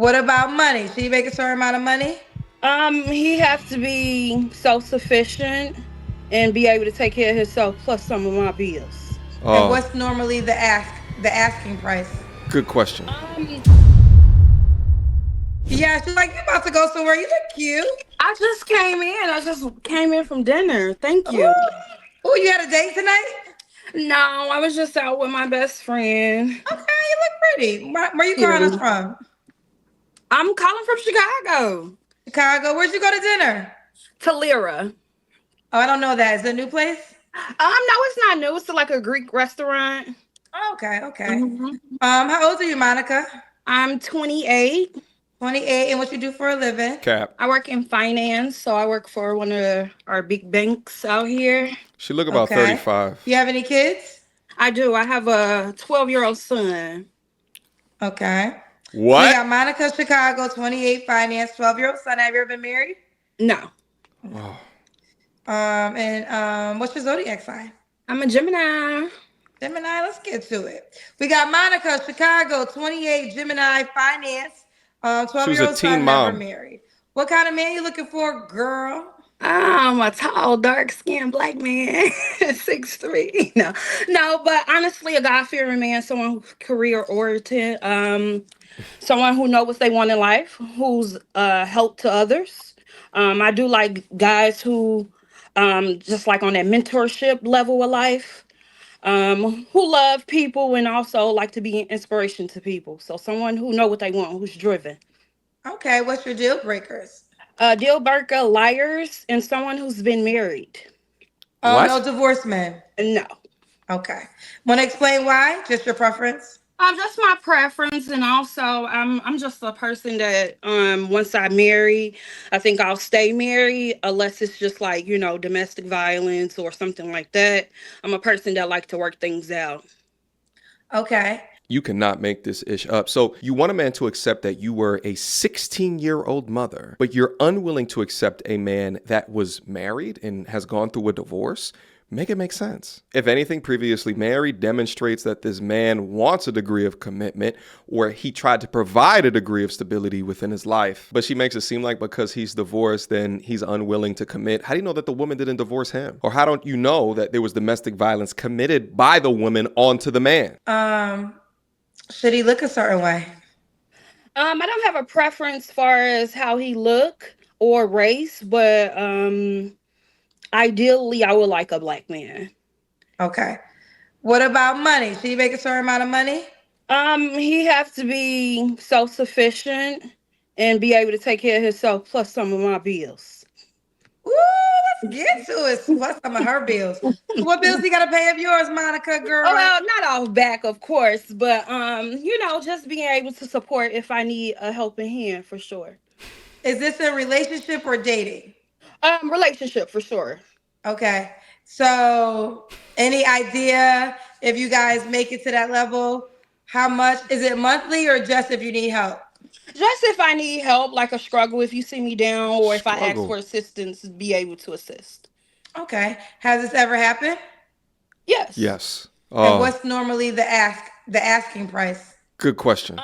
What about money? Should he make a certain amount of money? He has to be self-sufficient and be able to take care of himself plus some of my bills. And Oh, what's normally the asking price? good question. Um, Yeah, she's like, you about to go somewhere. You look cute. I just came in. I just came in from dinner. Thank Ooh. you. Ooh, you had a date tonight? No, I was just out with my best friend. Okay, you look pretty. Where you calling us You. from? I'm calling from Chicago. Chicago. Where'd you go to dinner? Talira. Oh, I don't know that. Is it a new place? No, it's not new. It's like a Greek restaurant. Oh, okay, okay. hmm How old are you, Monica? I'm 28. 28, and what you do for a living? Cap. I work in finance, so I work for one of our big banks out here. She look about Okay. 35. You have any kids? I do. I have a 12-year-old son. Okay. So we What? got Monica, Chicago, 28, finance, 12-year-old son. Have you ever been married? No, Oh, And what's your zodiac sign? I'm a Gemini. Gemini, let's get to it. We got Monica, Chicago, 28, Gemini, finance, she was a 12-year-old teen son, never mom. married. What kind of man you looking for, girl? I'm a tall, dark-skinned black man, 6'3". No, but honestly, a God-fearing man, someone who's career oriented, someone who knows what they want in life, who's help to others. I do like guys who, just like on that mentorship level of life, who love people and also like to be an inspiration to people. So someone who know what they want, who's driven. Okay, what's your deal breakers? Deal breaker, liars, and someone who's been married. No What? divorce men. No. Okay. Want to explain why? Just your preference? Just my preference, and also I'm just a person that once I marry, I think I'll stay married unless it's just like domestic violence or something like that. I'm a person that like to work things out. Okay. You cannot make this ish up. So you want a man to accept that you were a 16-year-old mother, but you're unwilling to accept a man that was married and has gone through a divorce? Make it make sense. If anything, previously married demonstrates that this man wants a degree of commitment or he tried to provide a degree of stability within his life. But she makes it seem like because he's divorced, then he's unwilling to commit. How do you know that the woman didn't divorce him? Or how don't you know that there was domestic violence committed by the woman onto the man? Should he look a certain way? I don't have a preference far as how he look or race, but ideally I would like a black man. Okay. What about money? Should he make a certain amount of money? He has to be self-sufficient and be able to take care of himself plus some of my bills. Ooh, let's get to it. What's some of her bills? What bills he got to pay of yours, Monica, Oh girl? well, not off back, of course, but just being able to support if I need a helping hand for sure. Is this a relationship or dating? Relationship for sure. Okay. So, any idea if you guys make it to that level? How much? Is it monthly or just if you need help? Just if I need help, like a struggle, if you see me down, or if I ask for Struggle. assistance, be able to assist. Okay. Has this ever happened? Yes. Yes. And what's normally the asking price? Good question.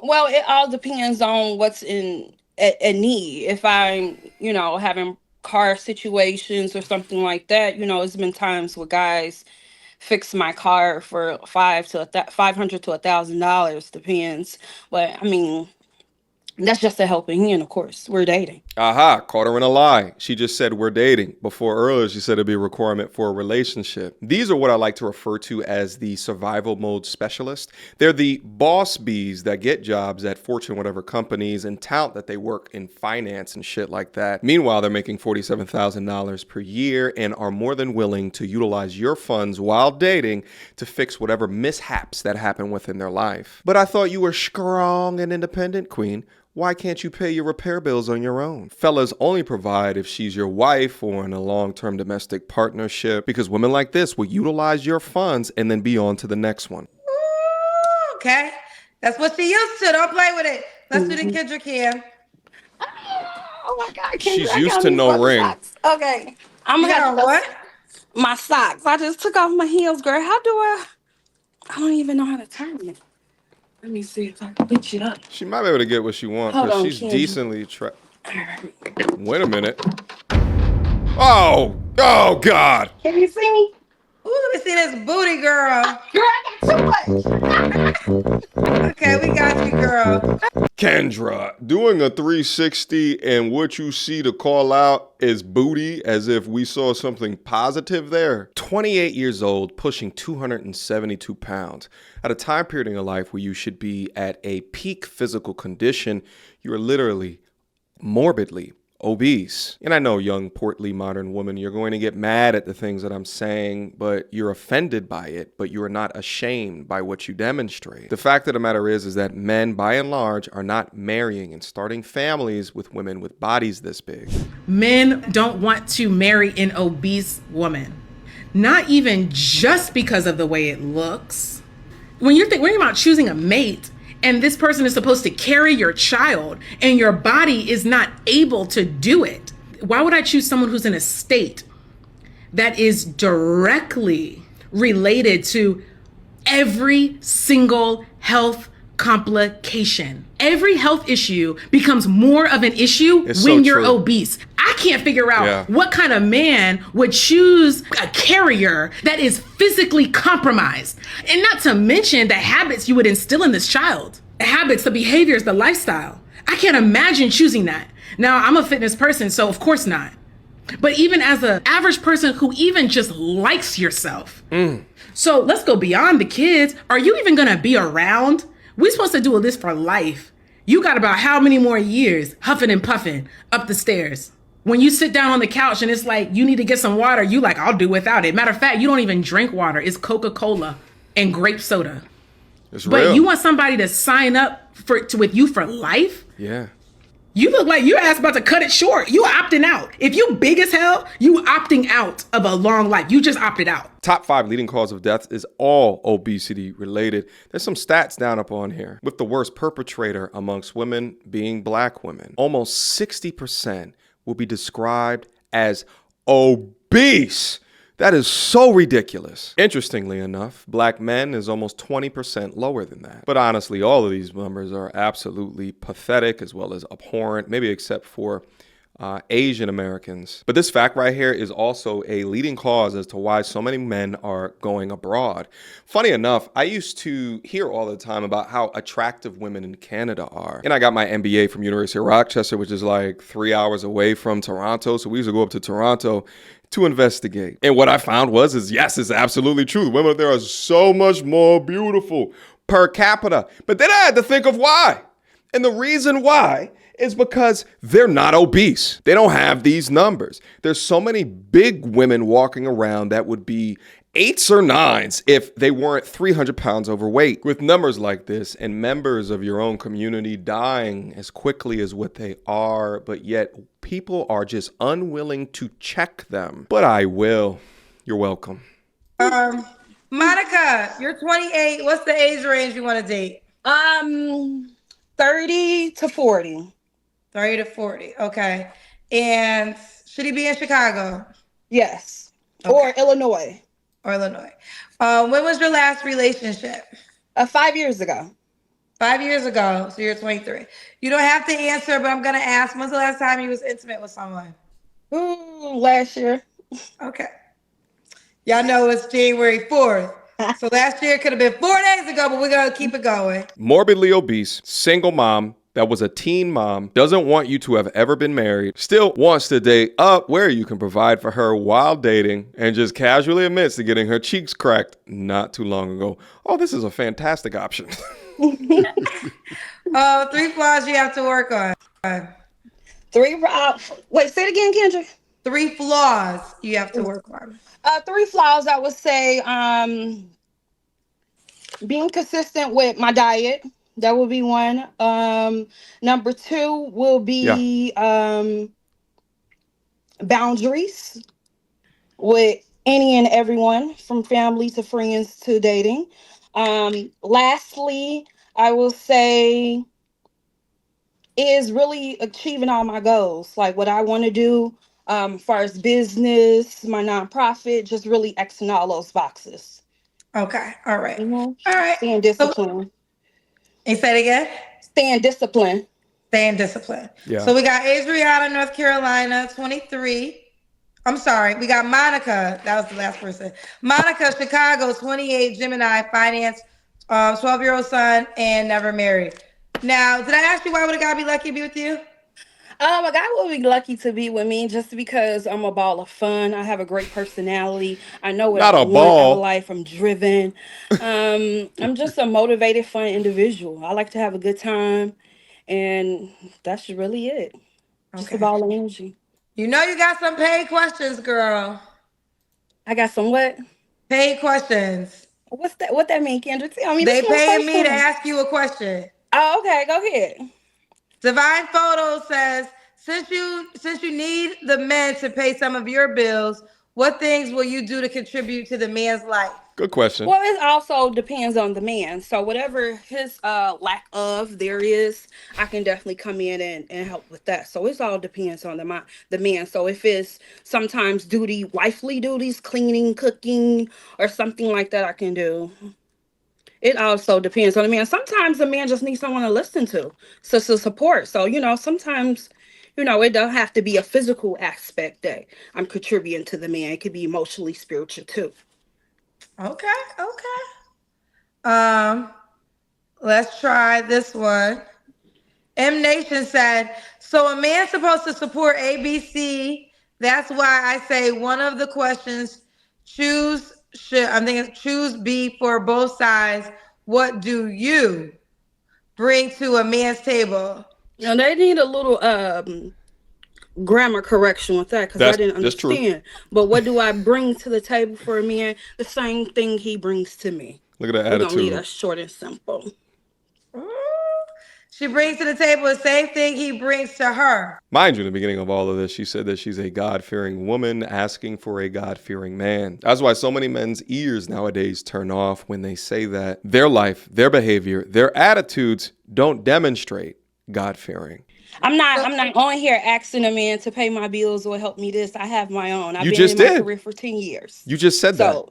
Well, it all depends on what's in a need. If I'm, having car situations or something like that, it's been times where guys fix my car for 500 to $1,000, depends. But I mean, that's just a helping hand. Of course, we're dating. Aha, caught her in a lie. She just said we're dating. Before earlier, she said it'd be a requirement for a relationship. These are what I like to refer to as the survival mode specialist. They're the boss bees that get jobs at Fortune whatever companies and tout that they work in finance and shit like that. Meanwhile, they're making $47,000 per year and are more than willing to utilize your funds while dating to fix whatever mishaps that happen within their life. But I thought you were strong and independent, queen. Why can't you pay your repair bills on your own? Fellas only provide if she's your wife or in a long-term domestic partnership because women like this will utilize your funds and then be on to the next one. Ooh, okay. That's what she used to. Don't play with it. Let's do the Mhm. Kendrick here. Oh my God, Kendra, She's I used got to these no fucking ring. socks. Okay. I'm You gonna have got to on what? my socks. I just took off my heels, girl. How do I don't even know how to turn it. Let me see if I can reach it up. She might be able to get what she wants Hold because on, she's Kendra. decently Wait a minute. Oh God. Can you see me? Ooh, let me see this booty, girl. Girl, I got too much. Okay, we got you, girl. Kendra, doing a 360 and what you see to call out is booty, as if we saw something positive there. 28 years old, pushing 272 pounds. At a time period in your life where you should be at a peak physical condition, you are literally morbidly obese. And I know, young, portly, modern woman, you're going to get mad at the things that I'm saying, but you're offended by it, but you are not ashamed by what you demonstrate. The fact of the matter is that men, by and large, are not marrying and starting families with women with bodies this big. Men don't want to marry an obese woman, not even just because of the way it looks. When you're thinking about choosing a mate, and this person is supposed to carry your child and your body is not able to do it, why would I choose someone who's in a state that is directly related to every single health complication? Every health issue becomes more of an issue when you're obese. I can't figure out what kind of man would choose a carrier that is physically compromised. And not to mention the habits you would instill in this child. The habits, the behaviors, the lifestyle. I can't imagine choosing that. Now, I'm a fitness person, so of course not. But even as an average person who even just likes yourself. So let's go beyond the kids. Are you even gonna be around? We're supposed to do this for life. You got about how many more years huffing and puffing up the stairs? When you sit down on the couch and it's like, you need to get some water, you like, I'll do without it. Matter of fact, you don't even drink water. It's Coca-Cola and grape soda. It's but real. You want somebody to sign up with you for life? Yeah. You look like your ass about to cut it short. You opting out. If you big as hell, you opting out of a long life. You just opted out. Top 5 leading cause of death is all obesity related. There's some stats down up on here. With the worst perpetrator amongst women being black women. Almost 60% will be described as obese. That is so ridiculous. Interestingly enough, black men is almost 20% lower than that. But honestly, all of these numbers are absolutely pathetic as well as abhorrent, maybe except for Asian Americans. But this fact right here is also a leading cause as to why so many men are going abroad. Funny enough, I used to hear all the time about how attractive women in Canada are. And I got my MBA from University of Rochester, which is like 3 hours away from Toronto. So we used to go up to Toronto to investigate. And what I found was, yes, it's absolutely true. The women there are so much more beautiful per capita. But then I had to think of why. And the reason why is because they're not obese. They don't have these numbers. There's so many big women walking around that would be 8s or 9s if they weren't 300 pounds overweight. With numbers like this and members of your own community dying as quickly as what they are, but yet people are just unwilling to check them. But I will. You're welcome. Monica, you're 28. What's the age range you want to date? 30 to 40. 30 to 40. Okay. And should he be in Chicago? Yes. Okay. Or Illinois. Or Illinois. When was your last relationship? 5 years ago. 5 years ago. So you're 23. You don't have to answer, but I'm going to ask, when's the last time you was intimate with someone? Last year. Okay. Y'all know it's January 4th. So last year could have been 4 days ago, but we're going to keep it going. Morbidly obese, single mom, that was a teen mom, doesn't want you to have ever been married, still wants to date up where you can provide for her while dating, and just casually admits to getting her cheeks cracked not too long ago. Oh, this is a fantastic option. 3 flaws you have to work on. 3 wait, say it again, Kendra. 3 flaws you have to work on. 3 flaws, I would say, being consistent with my diet. That would be one. Number 2 will be boundaries with any and everyone, from family to friends to dating. Lastly, I will say is really achieving all my goals, like what I want to do, as far as business, my nonprofit, just really Xing all those boxes. Okay. All right. Mm-hmm. All right. Being disciplined. And say it again. Stay in discipline. Stay in discipline. Yeah. So we got Adriana, North Carolina, 23. I'm sorry. We got Monica. That was the last person. Monica, Chicago, 28, Gemini, finance, 12-year-old son, and never married. Now, did I ask you why would a guy be lucky to be with you? A guy will be lucky to be with me just because I'm a ball of fun. I have a great personality. I know what Not I a want out ball. of life. I'm driven. I'm just a motivated, fun individual. I like to have a good time, and that's really it. Just a Okay. ball of energy. You know you got some paid questions, girl. I got some what? Paid questions. What's that? What that mean, Kendra? Tell me. This They is my paid first me to time. ask you a question. Oh, okay. Go ahead. Divine Photo says, since you need the men to pay some of your bills, what things will you do to contribute to the man's life? Good question. Well, it also depends on the man. So whatever his lack of there is, I can definitely come in and help with that. So it all depends on the man. So if it's sometimes wifely duties, cleaning, cooking, or something like that, I can do. It also depends on the man. Sometimes the man just needs someone to listen to, so support. So sometimes. It don't have to be a physical aspect that I'm contributing to the man. It could be emotionally, spiritual too. Okay. Let's try this one. M Nation said, so a man's supposed to support ABC. That's why I say one of the questions choose B for both sides. What do you bring to a man's table? They need a little grammar correction with that because I didn't That's true. understand. But what do I bring to the table for a man? The same thing he brings to me. Look at that We're gonna leave attitude. that short and simple. She brings to the table the same thing he brings to her. Mind you, in the beginning of all of this, she said that she's a God-fearing woman asking for a God-fearing man. That's why so many men's ears nowadays turn off when they say that their life, their behavior, their attitudes don't demonstrate God-fearing. I'm not on here asking a man to pay my bills or help me this. I have my own. I've You been just in my did. career for 10 years. You just said that. So,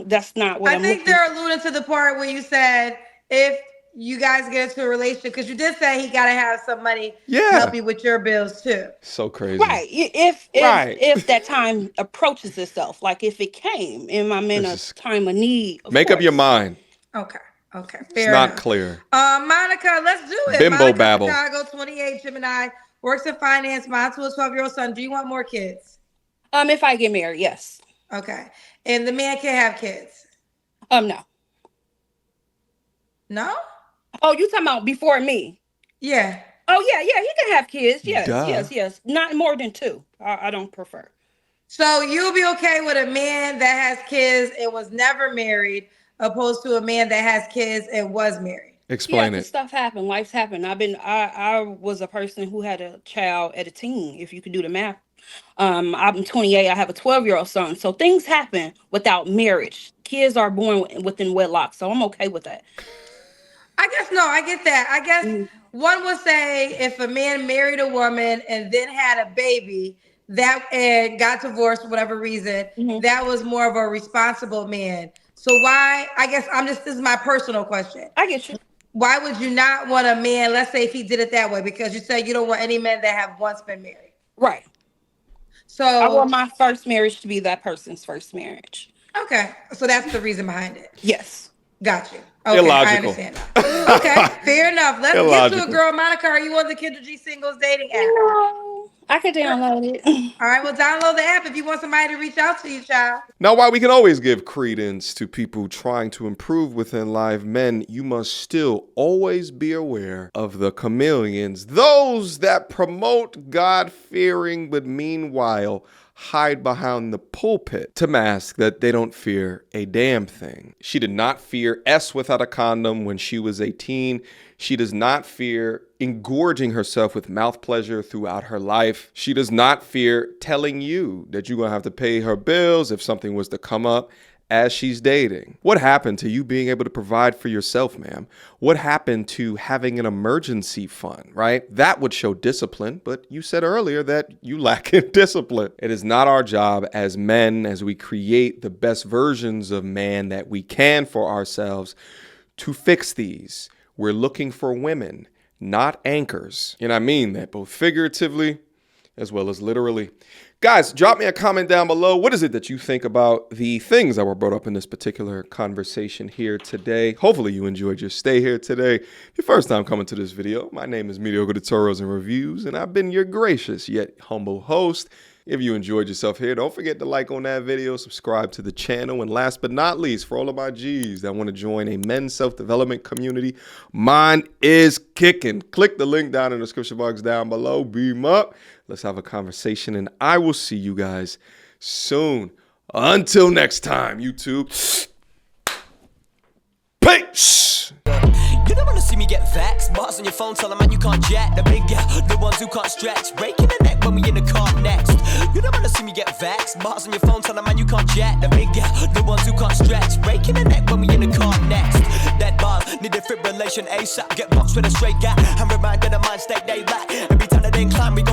that's not what I I'm think looking they're alluding to the part where you said if you guys get into a relationship, because you did say he got to have some money to help you with your bills too. So crazy. Right. If that time approaches itself, like if it came in my time of need. Make up your mind. Okay. Fair It's not enough. clear. Monica, let's do it. Bimbo Monica, babble. Chicago, 28, Gemini, works in finance, mom to a 12-year-old son. Do you want more kids? If I get married, yes. Okay. And the man can't have kids? No. No? Oh, you talking about before me? Yeah. Oh, yeah, he can have kids. Yes, Duh. yes. Not more than 2. I don't prefer. So you'll be okay with a man that has kids and was never married opposed to a man that has kids and was married? Explain it. Stuff happened. Life's happened. I was a person who had a child at a teen, if you could do the math. I'm 28. I have a 12-year-old son. So things happen without marriage. Kids are born within wedlock. So I'm okay with that. I get that. I guess one would say if a man married a woman and then had a baby and got divorced for whatever reason, that was more of a responsible man. So why, I guess this is my personal question. I get you. Why would you not want a man, let's say if he did it that way, because you said you don't want any men that have once been married. Right. So I want my first marriage to be that person's first marriage. Okay. So that's the reason behind it. Yes. Got you. Okay, Illogical. I understand now. Okay, fair enough. Let's Illogical. get to a girl. Monica, are you on the Kendra G Singles dating app? No. I could download it. All right, well, download the app if you want somebody to reach out to you, child. Now, while we can always give credence to people trying to improve within life, men, you must still always be aware of the chameleons, those that promote God-fearing but meanwhile hide behind the pulpit to mask that they don't fear a damn thing. She did not fear S without a condom when she was 18. She does not fear engorging herself with mouth pleasure throughout her life. She does not fear telling you that you're going to have to pay her bills if something was to come up as she's dating. What happened to you being able to provide for yourself, ma'am? What happened to having an emergency fund, right? That would show discipline, but you said earlier that you lack in discipline. It is not our job as men, as we create the best versions of man that we can for ourselves, to fix these. We're looking for women, not anchors. And I mean that both figuratively as well as literally. Guys, drop me a comment down below. What is it that you think about the things that were brought up in this particular conversation here today? Hopefully you enjoyed your stay here today. Your first time coming to this video, my name is Mediocre Tutorials and Reviews, and I've been your gracious yet humble host. If you enjoyed yourself here, don't forget to like on that video, subscribe to the channel, and last but not least, for all of my G's that want to join a men's self-development community, mine is kicking. Click the link down in the description box down below. Beam up. Let's have a conversation, and I will see you guys soon. Until next time, YouTube. Peace. You don't wanna see me get vexed. Bars on your phone, tell a man you can't jet. The big the ones who can't stretch. Breaking the neck when we in the car next. You don't wanna see me get vexed. Bars on your phone, tell a man you can't jet. The big the ones who can't stretch. Breaking the neck when we in the car next. That bar need defibrillation ASAP. Get boxed with a straight gap. And remind that the mind state they lack. Every time that they climb, we go